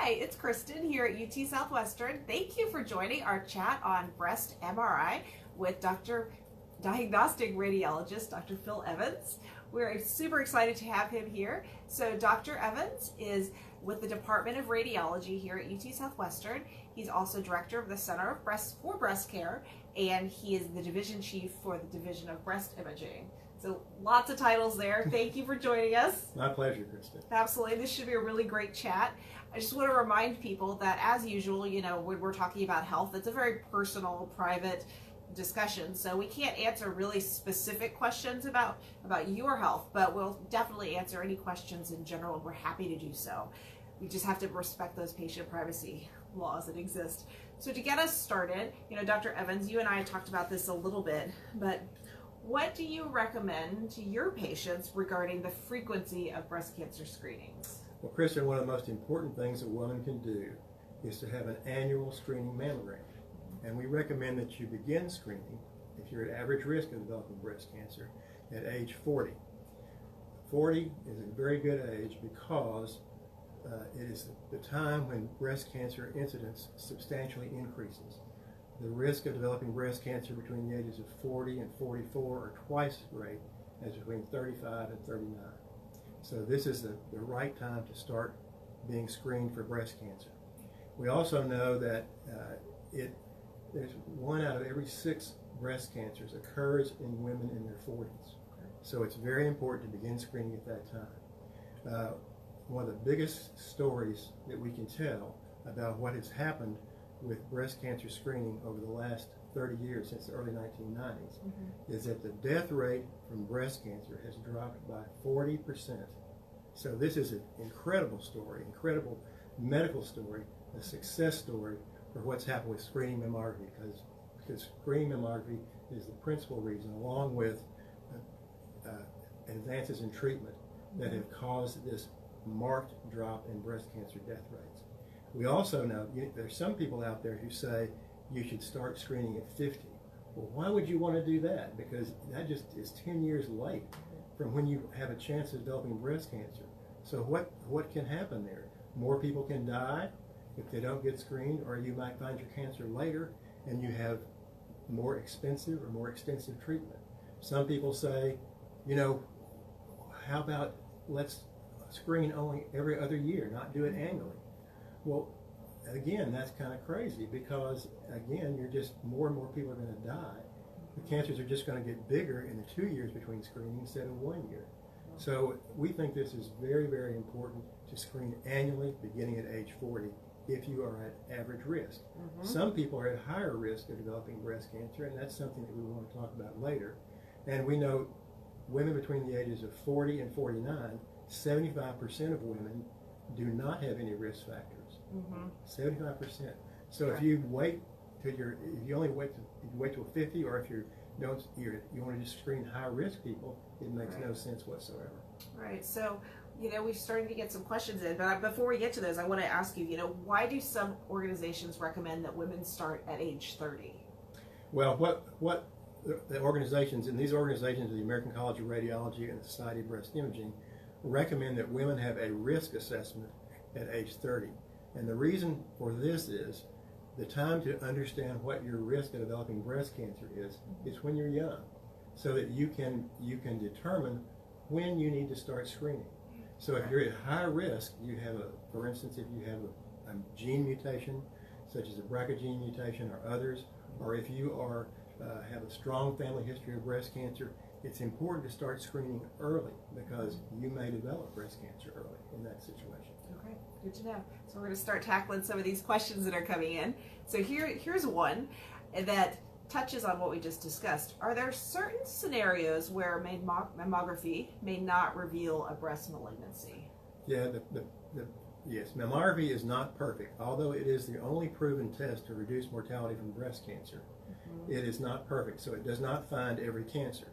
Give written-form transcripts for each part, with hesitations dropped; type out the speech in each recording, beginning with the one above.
Hi, it's Kristen here at UT Southwestern. Thank you for joining our chat on breast MRI with diagnostic radiologist, Dr. Phil Evans. We're super excited to have him here. So Dr. Evans is with the Department of Radiology here at UT Southwestern. He's also director of the Center for Breast Care, and he is the division chief for the Division of Breast Imaging. So lots of titles there. Thank you for joining us. My pleasure, Kristen. Absolutely. This should be a really great chat. I just want to remind people that, as usual, when we're talking about health, it's a very personal, private discussion. So we can't answer really specific questions about your health, but we'll definitely answer any questions in general, and we're happy to do so. We just have to respect those patient privacy laws that exist. So to get us started, Dr. Evans, you and I talked about this a little bit, but what do you recommend to your patients regarding the frequency of breast cancer screenings? Well, Kristen, one of the most important things a woman can do is to have an annual screening mammogram. And we recommend that you begin screening, if you're at average risk of developing breast cancer, at age 40. 40 is a very good age because it is the time when breast cancer incidence substantially increases. The risk of developing breast cancer between the ages of 40 and 44 are twice as great as between 35 and 39. So this is the right time to start being screened for breast cancer. We also know that there's 1 out of every 6 breast cancers occurs in women in their 40s. So it's very important to begin screening at that time. One of the biggest stories that we can tell about what has happened with breast cancer screening over the last 30 years, since the early 1990s, is that the death rate from breast cancer has dropped by 40%. So this is an incredible story, incredible medical story, a success story for what's happened with screening mammography, because screening mammography is the principal reason, along with advances in treatment, that have caused this marked drop in breast cancer death rates. We also know there's some people out there who say you should start screening at 50. Well, why would you want to do that? Because that just is 10 years late from when you have a chance of developing breast cancer. So what can happen there? More people can die if they don't get screened, or you might find your cancer later and you have more expensive or more extensive treatment. Some people say, how about let's screen only every other year, not do it annually. Well, again, that's kind of crazy, because again, more and more people are going to die. The cancers are just going to get bigger in the 2 years between screening instead of 1 year. So we think this is very, very important to screen annually, beginning at age 40, if you are at average risk. Some people are at higher risk of developing breast cancer, and that's something that we want to talk about later. And we know women between the ages of 40 and 49, 75% of women do not have any risk factors. 75%. So if you wait till you wait till 50, or if you want to just screen high risk people, it makes no sense whatsoever. Right. So we've started to get some questions in, but before we get to those, I want to ask you, why do some organizations recommend that women start at age 30? Well, what the organizations, and these organizations, the American College of Radiology and the Society of Breast Imaging, recommend that women have a risk assessment at age 30. And the reason for this is the time to understand what your risk of developing breast cancer is when you're young, so that you can determine when you need to start screening. So if you're at high risk, for instance, if you have a gene mutation, such as a BRCA gene mutation or others, or if you have a strong family history of breast cancer, it's important to start screening early, because you may develop breast cancer early in that situation. Okay, good to know. So we're going to start tackling some of these questions that are coming in. So here's one that touches on what we just discussed. Are there certain scenarios where mammography may not reveal a breast malignancy? Yeah, yes, mammography is not perfect. Although it is the only proven test to reduce mortality from breast cancer, it is not perfect, so it does not find every cancer.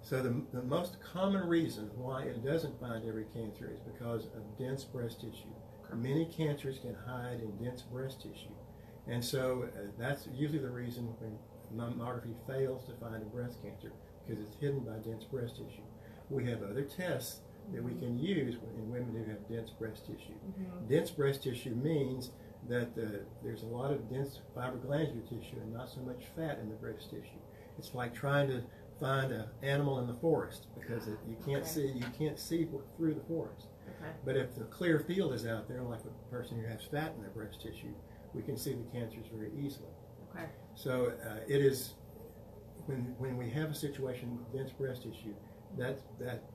So the most common reason why it doesn't find every cancer is because of dense breast tissue. Many cancers can hide in dense breast tissue. And so that's usually the reason when mammography fails to find a breast cancer, because it's hidden by dense breast tissue. We have other tests that we can use in women who have dense breast tissue. Mm-hmm. Dense breast tissue means that there's a lot of dense fibroglandular tissue and not so much fat in the breast tissue. It's like trying to find an animal in the forest because you can't see through the forest. Okay. But if the clear field is out there, like a person who has fat in their breast tissue, we can see the cancers very easily. Okay. So it is when we have a situation with dense breast tissue, that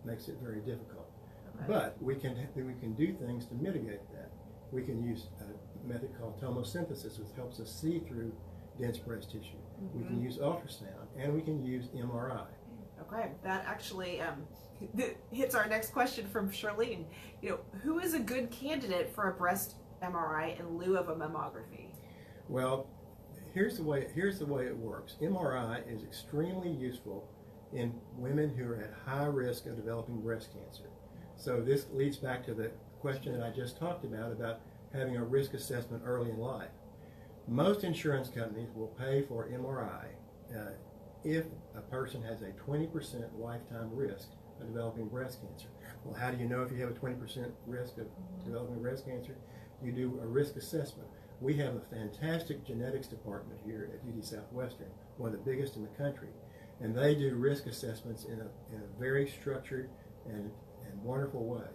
makes it very difficult. Okay. But we can do things to mitigate that. We can use a method called tomosynthesis, which helps us see through dense breast tissue. Mm-hmm. We can use ultrasound, and we can use MRI. Okay, that actually hits our next question from Charlene. Who is a good candidate for a breast MRI in lieu of a mammography? Well, here's the way it works. MRI is extremely useful in women who are at high risk of developing breast cancer. So this leads back to the question that I just talked about having a risk assessment early in life. Most insurance companies will pay for MRI if a person has a 20% lifetime risk of developing breast cancer. Well, how do you know if you have a 20% risk of developing breast cancer? You do a risk assessment. We have a fantastic genetics department here at UT Southwestern, one of the biggest in the country, and they do risk assessments in a very structured and wonderful way.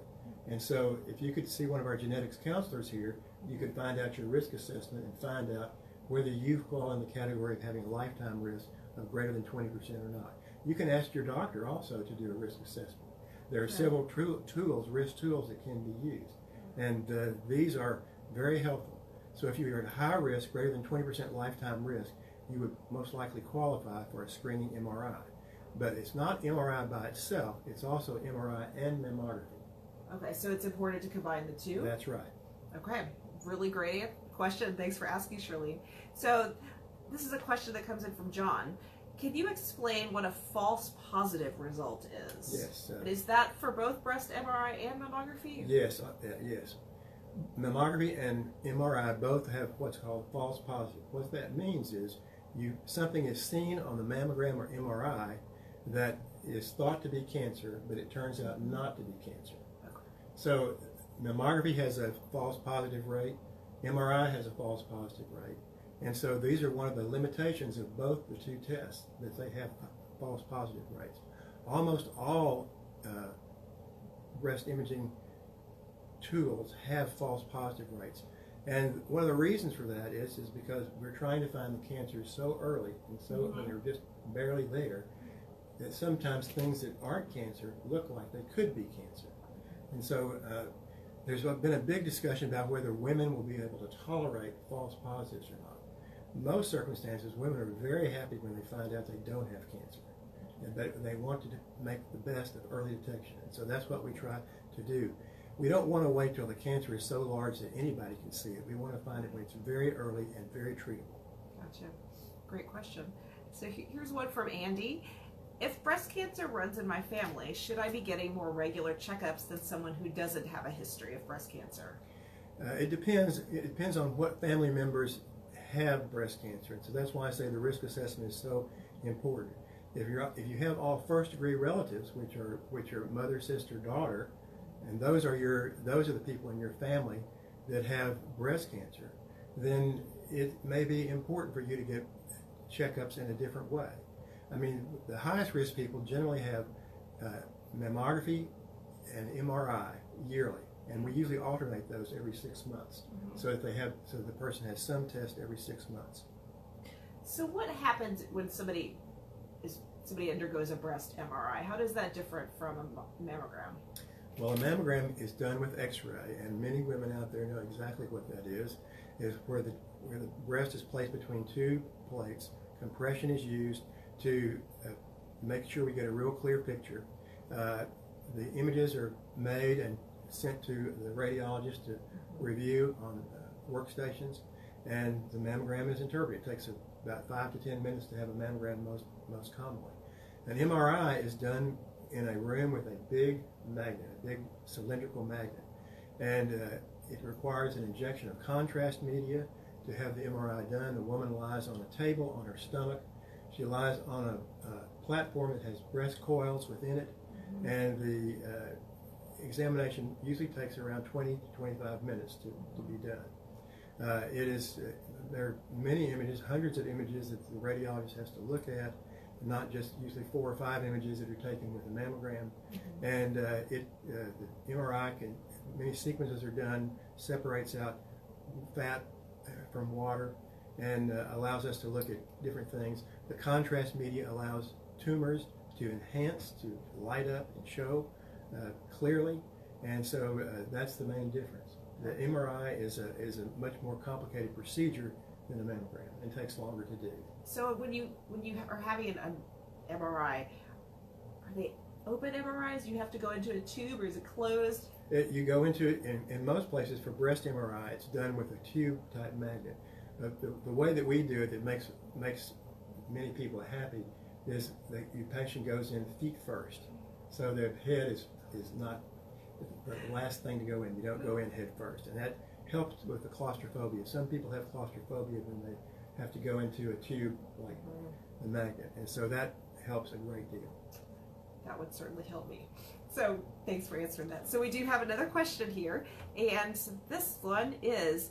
And so if you could see one of our genetics counselors here, you could find out your risk assessment and find out whether you fall in the category of having a lifetime risk of greater than 20% or not. You can ask your doctor also to do a risk assessment. There are several risk tools that can be used, and these are very helpful. So if you're at high risk, greater than 20% lifetime risk, you would most likely qualify for a screening MRI. But it's not MRI by itself, it's also MRI and mammography. Okay, so it's important to combine the two? That's right. Okay, really great question. Thanks for asking, Shirley. So this is a question that comes in from John. Can you explain what a false positive result is? Yes. Is that for both breast MRI and mammography? Yes, yes. Mammography and MRI both have what's called false positive. What that means is something is seen on the mammogram or MRI that is thought to be cancer, but it turns out not to be cancer. Okay. So mammography has a false positive rate, MRI has a false positive rate, and so these are one of the limitations of both the two tests, that they have false positive rates. Almost all breast imaging tools have false positive rates, and one of the reasons for that is because we're trying to find the cancers so early and so when they're just barely there, that sometimes things that aren't cancer look like they could be cancer. And so there's been a big discussion about whether women will be able to tolerate false positives or not. Most circumstances, women are very happy when they find out they don't have cancer, but they want to make the best of early detection. And so that's what we try to do. We don't want to wait till the cancer is so large that anybody can see it. We want to find it when it's very early and very treatable. Gotcha. Great question. So here's one from Andy. If breast cancer runs in my family, should I be getting more regular checkups than someone who doesn't have a history of breast cancer? It depends. It depends on what family members have breast cancer, and so that's why I say the risk assessment is so important. If you have all first-degree relatives, which are mother, sister, daughter, and those are the people in your family that have breast cancer, then it may be important for you to get checkups in a different way. I mean, the highest risk people generally have mammography and MRI yearly, and we usually alternate those every 6 months, so the person has some test every 6 months. So what happens when somebody undergoes a breast MRI? How does that differ from a mammogram? Well, a mammogram is done with X-ray, and many women out there know exactly what that is where the breast is placed between two plates. Compression is used to make sure we get a real clear picture. The images are made and sent to the radiologist to review on workstations, and the mammogram is interpreted. It takes about 5 to 10 minutes to have a mammogram most commonly. An MRI is done in a room with a big magnet, a big cylindrical magnet, and it requires an injection of contrast media to have the MRI done. The woman lies on a table on her stomach. She lies on a platform that has breast coils within it, and examination usually takes around 20 to 25 minutes to be done. There are many images, hundreds of images that the radiologist has to look at, not just usually 4 or 5 images that are taken with a mammogram. Mm-hmm. And the MRI many sequences are done, separates out fat from water, and allows us to look at different things. The contrast media allows tumors to enhance, to light up and show clearly, and so that's the main difference. The MRI is a much more complicated procedure than a mammogram and takes longer to do. So when you are having an MRI, are they open MRIs? You have to go into a tube, or is it closed? You go into it in most places. For breast MRI, it's done with a tube type magnet. The way that we do it that makes many people happy is the patient goes in feet first. So the head is not the last thing to go in. You don't go in head first, and that helps with the claustrophobia. Some people have claustrophobia when they have to go into a tube like the magnet, and so that helps a great deal. That would certainly help me. So thanks for answering that. So we do have another question here, and this one is,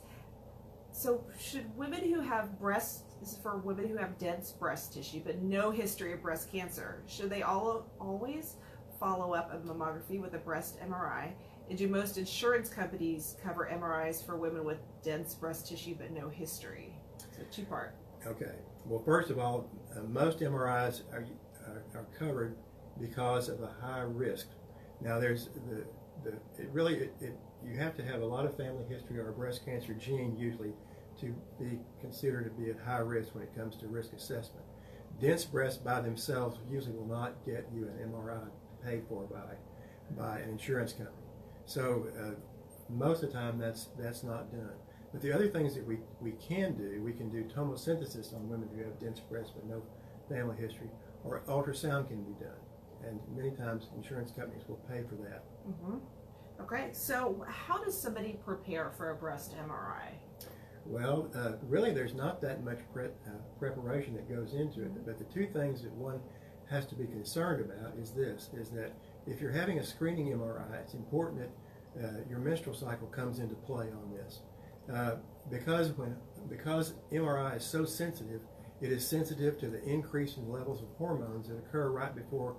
so should women who have this is for women who have dense breast tissue but no history of breast cancer, should they always follow up a mammography with a breast MRI? And do most insurance companies cover MRIs for women with dense breast tissue but no history? So 2-part. Okay. Well, first of all, most MRIs are covered because of a high risk. Now, there's you have to have a lot of family history or a breast cancer gene usually to be considered to be at high risk when it comes to risk assessment. Dense breasts by themselves usually will not get you an MRI paid for by an insurance company. So most of the time that's not done. But the other things that we can do tomosynthesis on women who have dense breasts but no family history, or ultrasound can be done. And many times insurance companies will pay for that. Mm-hmm. Okay, so how does somebody prepare for a breast MRI? Well, really there's not that much preparation that goes into it, but the two things that one has to be concerned about is that if you're having a screening MRI, it's important that your menstrual cycle comes into play on this. Because MRI is so sensitive, it is sensitive to the increase in levels of hormones that occur right before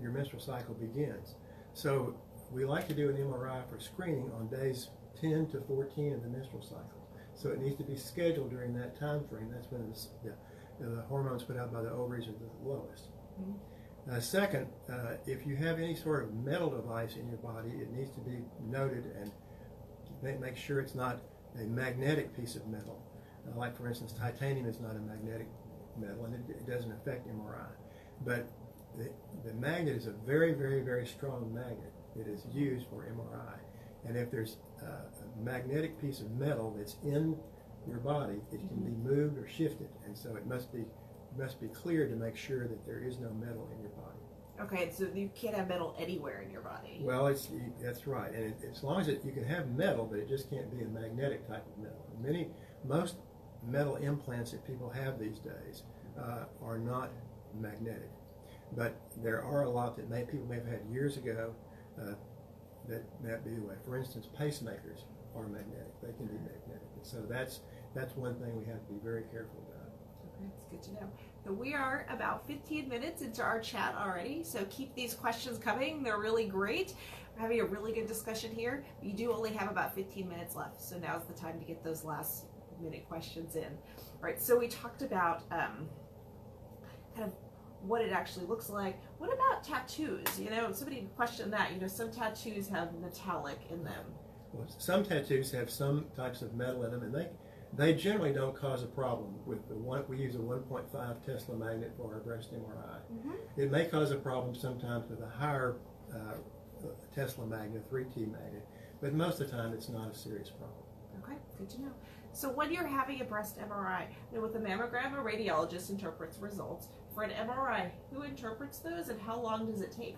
your menstrual cycle begins. So we like to do an MRI for screening on days 10 to 14 of the menstrual cycle. So it needs to be scheduled during that time frame. That's when the hormones put out by the ovaries are the lowest. Mm-hmm. Second, if you have any sort of metal device in your body, it needs to be noted and make sure it's not a magnetic piece of metal. Like, for instance, titanium is not a magnetic metal, and it doesn't affect MRI. But the magnet is a very, very, very strong magnet. It is used for MRI. And if there's a magnetic piece of metal that's in your body, it can be moved or shifted. And so it must be clear to make sure that there is no metal in your body. Okay, so you can't have metal anywhere in your body. Well, that's right. And as long as you can have metal, but it just can't be a magnetic type of metal. Most metal implants that people have these days are not magnetic. But there are a lot that people may have had years ago that be the way. For instance, pacemakers are magnetic. They can be magnetic. And so that's one thing we have to be very careful about. Okay, that's good to know. So we are about 15 minutes into our chat already, so keep these questions coming. They're really great. We're having a really good discussion here. You do only have about 15 minutes left, so now's the time to get those last minute questions in. All right, so we talked about kind of what it actually looks like. What about tattoos? Somebody questioned that. Some tattoos have metallic in them. Well, some tattoos have some types of metal in them, and they generally don't cause a problem with we use a 1.5 Tesla magnet for our breast MRI. Mm-hmm. It may cause a problem sometimes with a higher Tesla magnet, 3T magnet, but most of the time it's not a serious problem. Okay, good to know. So when you're having a breast MRI, with a mammogram, a radiologist interprets results. For an MRI, who interprets those, and how long does it take?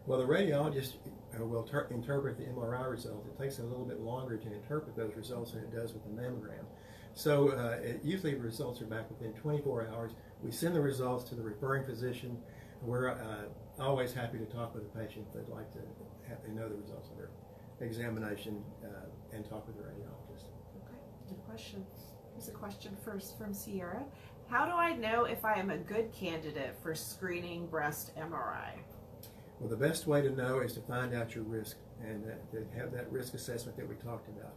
Well, the radiologist will interpret the MRI results. It takes a little bit longer to interpret those results than it does with the mammogram. So usually the results are back within 24 hours. We send the results to the referring physician. We're always happy to talk with the patient if they'd like to they know the results of their examination and talk with the radiologist. Okay, good question. Here's a question first from Sierra. How do I know if I am a good candidate for screening breast MRI? Well, the best way to know is to find out your risk and to have that risk assessment that we talked about.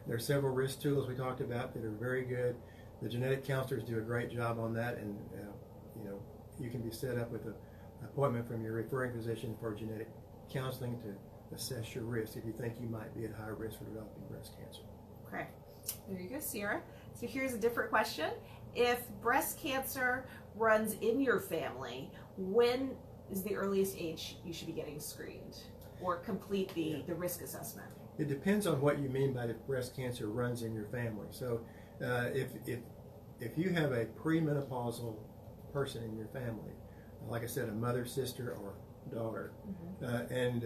There are several risk tools we talked about that are very good. The genetic counselors do a great job on that, and you can be set up with an appointment from your referring physician for genetic counseling to assess your risk if you think you might be at high risk for developing breast cancer. Okay, there you go, Sierra. So here's a different question. If breast cancer runs in your family, when is the earliest age you should be getting screened or complete the risk assessment? It depends on what you mean by if breast cancer runs in your family. So if you have a premenopausal person in your family, like I said, a mother, sister, or daughter, then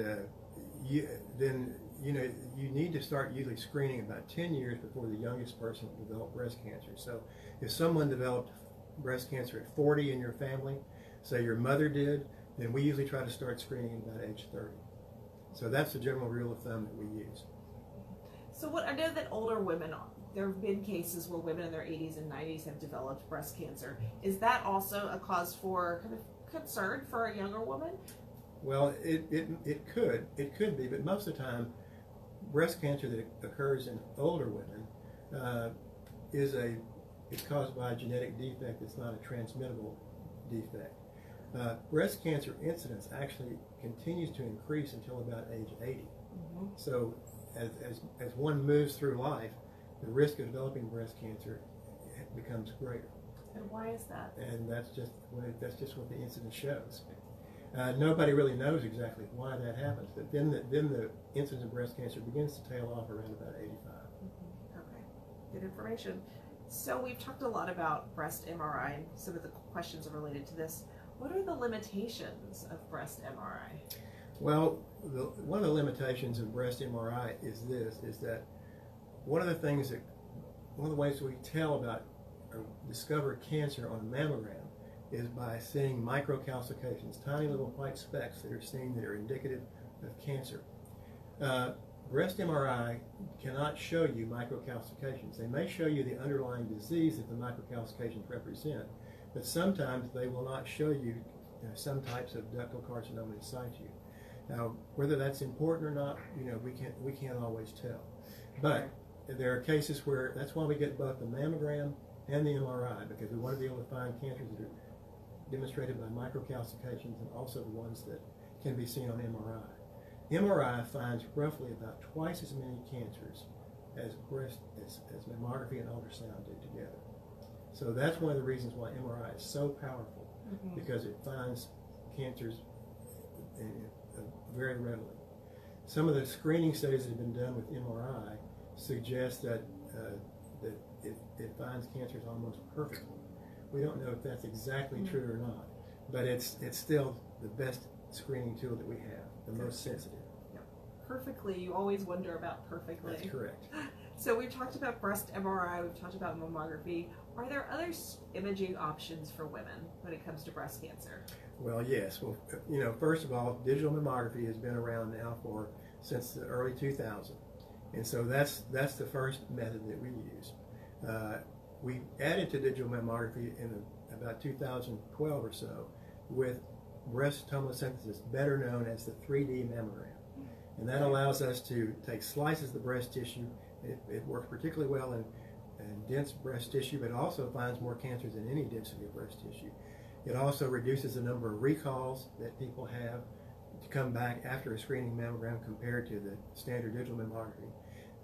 you need to start usually screening about 10 years before the youngest person will develop breast cancer. So if someone developed breast cancer at 40 in your family, say your mother did, then we usually try to start screening at about age 30. So that's the general rule of thumb that we use. So I know that older women, there have been cases where women in their 80s and 90s have developed breast cancer. Is that also a cause for kind of concern for a younger woman? Well, it could be, but most of the time, breast cancer that occurs in older women is caused by a genetic defect. It's not a transmittable defect. Breast cancer incidence actually continues to increase until about age 80. So as one moves through life, the risk of developing breast cancer becomes greater. And why is that? And that's just what the incidence shows. Nobody really knows exactly why that happens, but then the incidence of breast cancer begins to tail off around about 85. Okay, good information. So we've talked a lot about breast MRI, and some of the questions are related to this. What are the limitations of breast MRI? Well, one of the limitations of breast MRI is that one of the ways we tell about or discover cancer on a mammogram is by seeing microcalcifications, tiny little white specks that are seen that are indicative of cancer. Breast MRI cannot show you microcalcifications. They may show you the underlying disease that the microcalcifications represent, but sometimes they will not show you some types of ductal carcinoma in situ. Now, whether that's important or not, we can't always tell. But there are cases where that's why we get both the mammogram and the MRI, because we want to be able to find cancers that are demonstrated by microcalcifications and also the ones that can be seen on MRI. MRI finds roughly about twice as many cancers as mammography and ultrasound do together. So that's one of the reasons why MRI is so powerful, because it finds cancers very readily. Some of the screening studies that have been done with MRI suggest that it finds cancers almost perfectly. We don't know if that's exactly true or not, but it's still the best screening tool that we have, the most sensitive. Yep. Perfectly. You always wonder about perfectly. That's correct. So we've talked about breast MRI, we've talked about mammography. Are there other imaging options for women when it comes to breast cancer? Well, yes. Well, first of all, digital mammography has been around now since the early 2000s, and so that's the first method that we use. We added to digital mammography in about 2012 or so with breast tomosynthesis, better known as the 3D mammogram, and that allows us to take slices of the breast tissue. It works particularly well in dense breast tissue, but also finds more cancers than any density of breast tissue. It also reduces the number of recalls that people have to come back after a screening mammogram compared to the standard digital mammography.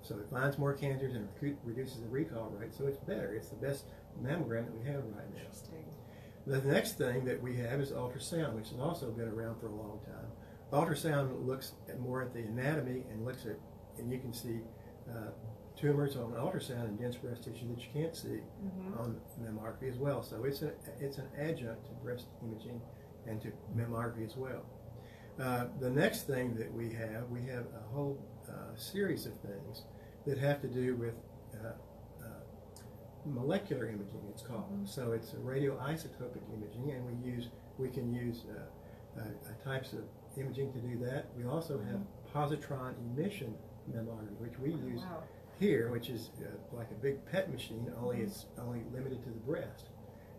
So it finds more cancers and reduces the recall rate, so it's better. It's the best mammogram that we have right now. Interesting. The next thing that we have is ultrasound, which has also been around for a long time. Ultrasound looks more at the anatomy and you can see tumors on ultrasound in dense breast tissue that you can't see on mammography as well. So it's an adjunct to breast imaging and to mammography as well. The next thing that we have a whole series of things that have to do with molecular imaging, it's called. So it's radioisotopic imaging, and we can use types of imaging to do that. We also have positron emission mammography, which we use Wow. here, which is like a big PET machine, only it's only limited to the breast.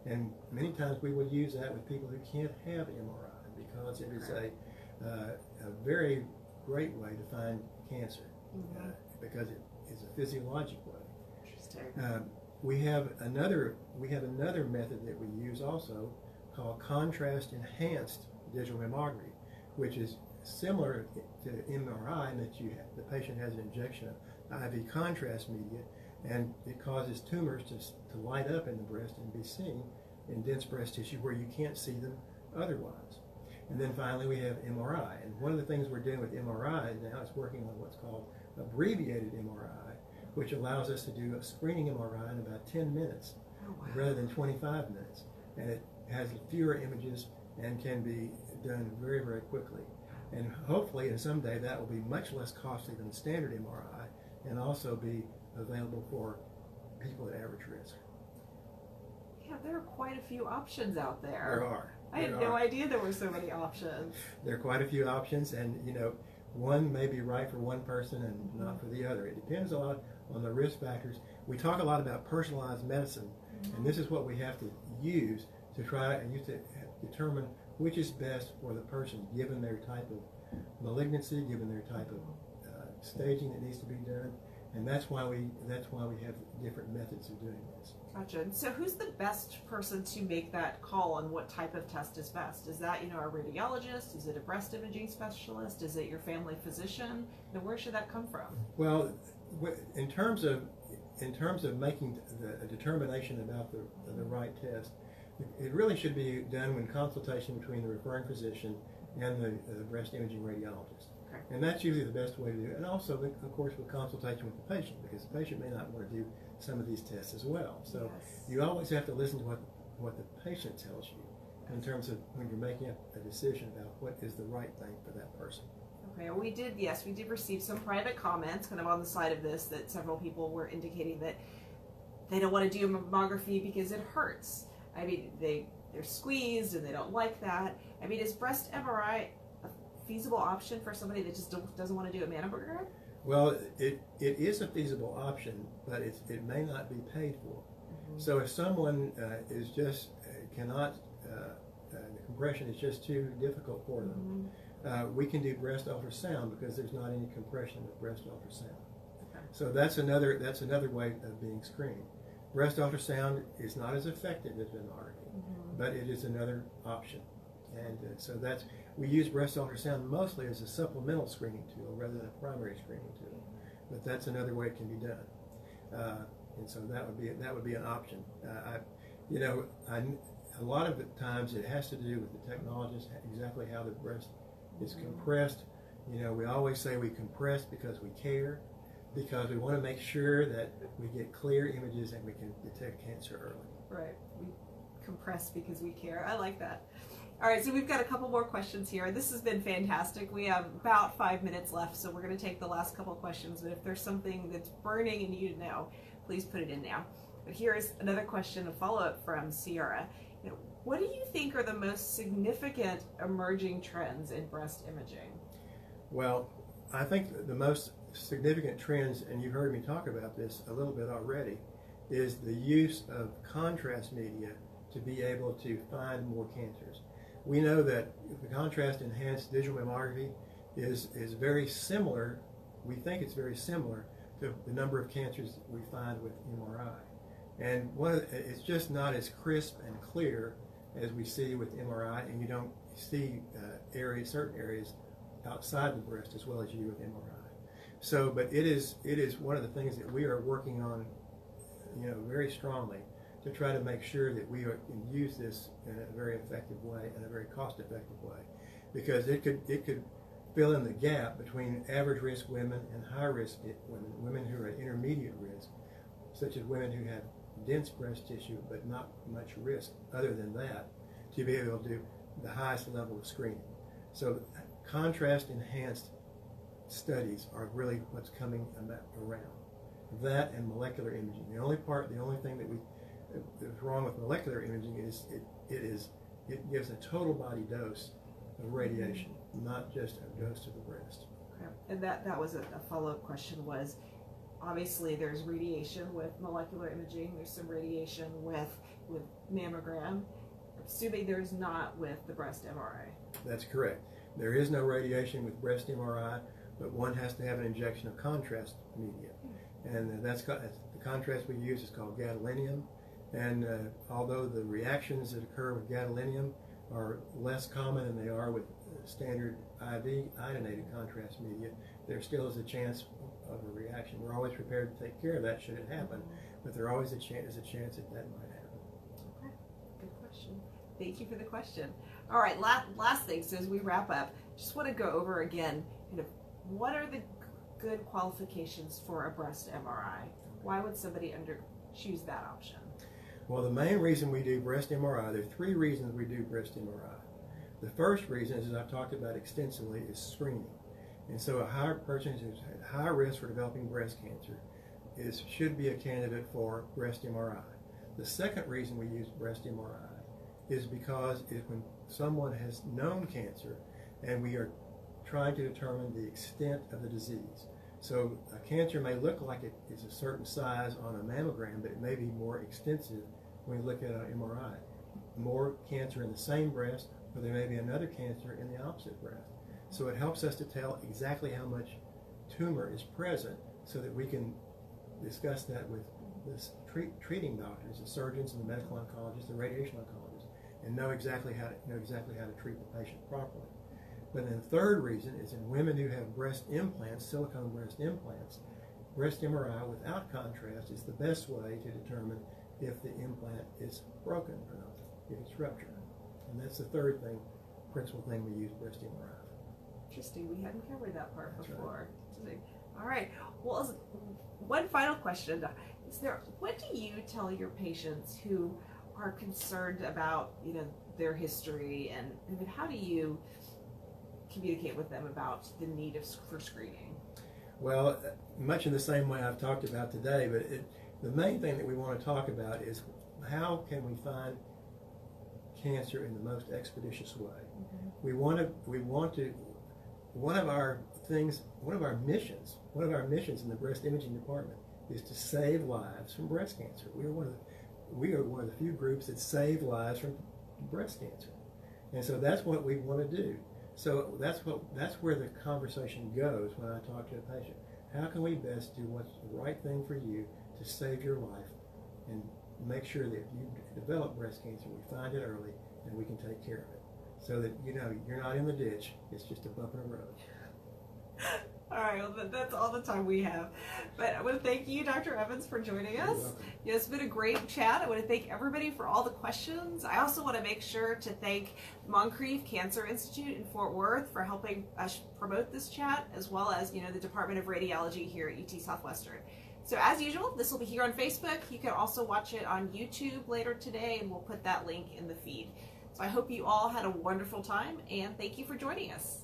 And many times we will use that with people who can't have MRI because it is a very great way to find cancer because it is a physiologic way. Interesting. We have another method that we use also called contrast enhanced digital mammography, which is similar to MRI in that the patient has an injection of IV contrast media, and it causes tumors to light up in the breast and be seen in dense breast tissue where you can't see them otherwise. And then finally we have MRI, and one of the things we're doing with MRI now is working on what's called abbreviated MRI, which allows us to do a screening MRI in about 10 minutes rather than 25 minutes, and it has fewer images and can be done very, very quickly. And hopefully, and someday, that will be much less costly than standard MRI and also be available for people at average risk. Yeah, there are quite a few options out there. There are. I had no idea there were so many options. There are quite a few options, and one may be right for one person and not for the other. It depends a lot on the risk factors. We talk a lot about personalized medicine, and this is what we have to use to try and use to determine which is best for the person, given their type of malignancy, given their type of staging that needs to be done, and that's why we have different methods of doing this. Gotcha. And so who's the best person to make that call on what type of test is best? Is that, a radiologist? Is it a breast imaging specialist? Is it your family physician? Where should that come from? Well, in terms of making a determination about the right test, it really should be done in consultation between the referring physician and the breast imaging radiologist. Okay. And that's usually the best way to do it. And also, of course, with consultation with the patient, because the patient may not want to do some of these tests as well. So you always have to listen to what the patient tells you in terms of when you're making a decision about what is the right thing for that person. Okay, well, we did receive some private comments kind of on the side of this that several people were indicating that they don't want to do mammography because it hurts. I mean, they're squeezed and they don't like that. I mean, is breast MRI a feasible option for somebody that just doesn't want to do a mammogram? Well, it is a feasible option, but it may not be paid for. So if someone is just cannot, the compression is just too difficult for them, we can do breast ultrasound because there's not any compression with breast ultrasound. Okay. So that's another way of being screened. Breast ultrasound is not as effective as mammography, but it is another option. And so we use breast ultrasound mostly as a supplemental screening tool rather than a primary screening tool. But that's another way it can be done. And so that would be an option. A lot of the times it has to do with the technologist, exactly how the breast is compressed. We always say we compress because we care, because we want to make sure that we get clear images and we can detect cancer early. Right. We compress because we care. I like that. All right, so we've got a couple more questions here. This has been fantastic. We have about 5 minutes left, so we're going to take the last couple questions. But if there's something that's burning and you need to know, please put it in now. But here's another question, a follow-up from Sierra. What do you think are the most significant emerging trends in breast imaging? Well, I think the most significant trends, and you've heard me talk about this a little bit already, is the use of contrast media to be able to find more cancers. We know that the contrast-enhanced digital mammography is very similar, we think it's very similar to the number of cancers that we find with MRI. And it's just not as crisp and clear as we see with MRI, and you don't see certain areas outside the breast as well as you with MRI. So, but it is one of the things that we are working on, very strongly to try to make sure that we can use this in a very effective way, in a very cost-effective way, because it could fill in the gap between average risk women and high risk women who are at intermediate risk, such as women who have dense breast tissue but not much risk other than that, to be able to do the highest level of screening. So contrast-enhanced studies are really what's coming around. That and molecular imaging. The only thing that's wrong with molecular imaging is it gives a total body dose of radiation, not just a dose to the breast. Okay. And that was a follow-up question was, obviously there's radiation with molecular imaging, there's some radiation with mammogram, assuming there's not with the breast MRI. That's correct. There is no radiation with breast MRI, but one has to have an injection of contrast media. And the contrast we use is called gadolinium. And although the reactions that occur with gadolinium are less common than they are with standard IV iodinated contrast media, there still is a chance of a reaction. We're always prepared to take care of that should it happen, but there always is a chance that might happen. Okay, good question. Thank you for the question. All right, last thing, so as we wrap up, just want to go over again, what are the good qualifications for a breast MRI? Why would somebody choose that option? Well, the main reason we do breast MRI, there are 3 reasons we do breast MRI. The first reason, as I've talked about extensively, is screening. And so a person who's at high risk for developing breast cancer should be a candidate for breast MRI. The second reason we use breast MRI is because when someone has known cancer and we are trying to determine the extent of the disease. So a cancer may look like it is a certain size on a mammogram, but it may be more extensive when we look at an MRI. More cancer in the same breast, or there may be another cancer in the opposite breast. So it helps us to tell exactly how much tumor is present so that we can discuss that with the treating doctors, the surgeons and the medical oncologists, the radiation oncologists, and know exactly how to treat the patient properly. But then the third reason is in women who have breast implants, silicone breast implants, breast MRI without contrast is the best way to determine if the implant is broken or not, if it's ruptured. And that's the third principal thing we use breast MRI for. Interesting. We hadn't covered that part That's before. Right. All right. Well, one final question. What do you tell your patients who are concerned about, their history, and how do you communicate with them about the need for screening? Well, much in the same way I've talked about today, but the main thing that we want to talk about is how can we find cancer in the most expeditious way. One of our missions in the breast imaging department is to save lives from breast cancer. We are one of the few groups that save lives from breast cancer, and so that's what we want to do. So that's where the conversation goes when I talk to a patient. How can we best do what's the right thing for you to save your life and make sure that if you develop breast cancer, we find it early and we can take care of it, so that you're not in the ditch. It's just a bump in the road. All right, well, that's all the time we have. But I want to thank you, Dr. Evans, for joining us. Yeah, it's been a great chat. I want to thank everybody for all the questions. I also want to make sure to thank Moncrief Cancer Institute in Fort Worth for helping us promote this chat, as well as the Department of Radiology here at UT Southwestern. So as usual, this will be here on Facebook. You can also watch it on YouTube later today, and we'll put that link in the feed. So I hope you all had a wonderful time, and thank you for joining us.